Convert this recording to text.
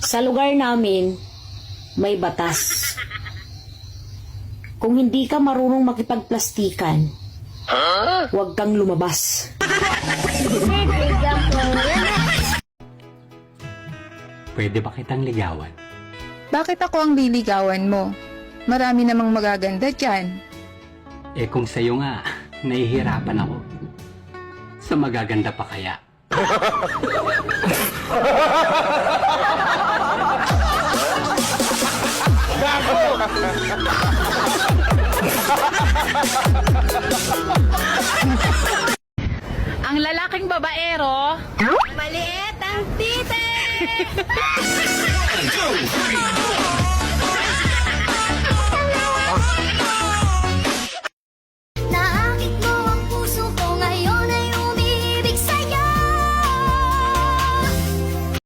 Sa lugar namin, may batas. Kung hindi ka marunong makipagplastikan, huwag kang lumabas. Pwede ba kitang ligawan? Bakit ako ang liligawan mo? Marami namang magaganda dyan. Eh kung sa'yo nga, nahihirapan ako. Sa magaganda pa kaya? Ang lalaking babaero, maliit ang tite!